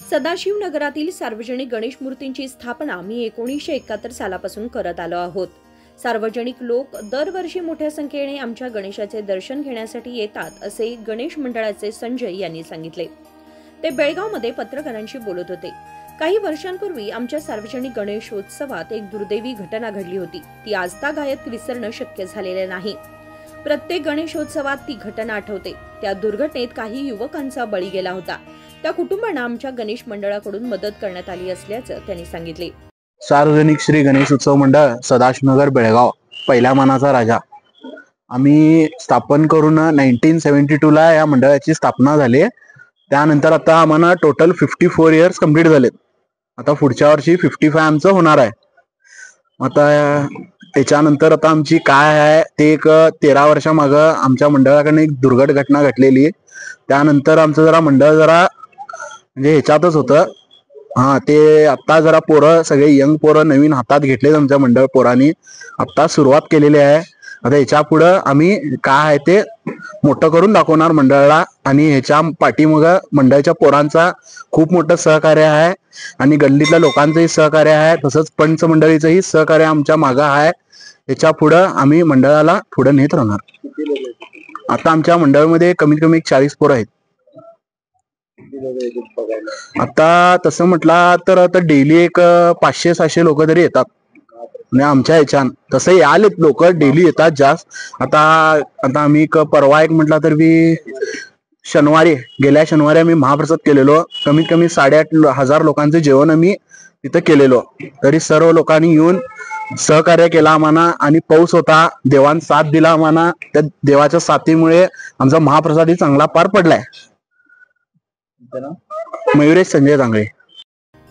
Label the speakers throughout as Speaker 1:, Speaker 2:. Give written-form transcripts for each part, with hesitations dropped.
Speaker 1: सदाशिवनगरातील सार्वजनिक गणेश मूर्तींची स्थापना मी 1971 सालापासून करत आलो आहोत। सार्वजनिक लोक दरवर्षी मोठ्या संख्येने आमच्या गणेशाचे दर्शन घेण्यासाठी येतात असे गणेश मंडळाचे संजय यांनी सांगितले। ते बेळगावमध्ये पत्रकारांशी बोलत होते। काही वर्षांपूर्वी आमच्या सार्वजनिक गणेशोत्सवात एक दुर्दैवी घटना घडली होती। ती आजतागायत विसरणं शक्य झालेले नाही। प्रत्येक गणेशोत्सवात ती घटना आठवते। त्या दुर्घटनेत काही युवकांचा बळी गेला होता। त्या कुटुंबांना आमच्या गणेश मंडळाकडून मदत करण्यात आली असल्याचं त्यांनी सांगितले।
Speaker 2: सार्वजनिक श्री गणेश उत्सव मंडळ सदाशिवनगर बेळगाव पहिल्या मानाचा राजा आम्ही स्थापन करून 1972 ला या मंडळाची स्थापना झाली। त्यानंतर आता आम्हाला टोटल 54 इयर्स कंप्लीट झालेत। आता पुढच्या वर्षी 55 आमचं होणार आहे। आता त्याच्यानंतर आता आमची काय आहे ते एक 13 वर्षामागं आमच्या मंडळाकडे एक दुर्घट घटना घडलेली। त्यानंतर आमचं जरा मंडळ जरा म्हणजे ह्याच्यातच होतं। ते आता जरा पोरं सगळे यंग पोरं नवीन हातात घेतलेत आमच्या मंडळ पोरांनी आता सुरुवात केलेली आहे। आता ह्याच्या पुढं आम्ही काय आहे ते मोठं करून दाखवणार मंडळाला आणि ह्याच्या पाठीमागं मंडळाच्या पोरांचा खूप मोठं सहकार्य आहे आणि गल्लीतल्या लोकांचंही सहकार्य आहे, तसंच पंच मंडळीचंही सहकार्य आमच्या मागं आहे। ह्याच्या पुढं आम्ही मंडळाला पुढे नेत राहणार। आता आमच्या मंडळामध्ये कमीत कमी 40 पोरं आहेत। आता तसं म्हटलं तर आता डेली एक 500-600 लोक तरी येतात आणि आमच्या ह्याच्यान तसंही आलेत लोक डेली येतात जास्त। आता आम्ही परवा एक म्हटलं तर गेल्या शनिवारी आम्ही महाप्रसाद केलेलो। कमीत कमी 8,500 लोकांचं जेवण आम्ही तिथं केलेलो। तरी सर्व लोकांनी येऊन सहकार्य केला आम्हाला आणि पाऊस होता, देवान साथ दिला आम्हाला। त्या देवाच्या साथीमुळे आमचा महाप्रसादही चांगला पार पडलाय। मयुरेश संजय जांगळे।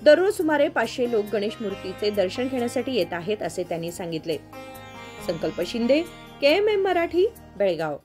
Speaker 1: दररोज सुमारे 500 लोक गणेश मूर्तीचे दर्शन घेण्यासाठी येत आहेत असे त्यांनी सांगितले। संकल्प शिंदे, KMM मराठी, बेळगाव।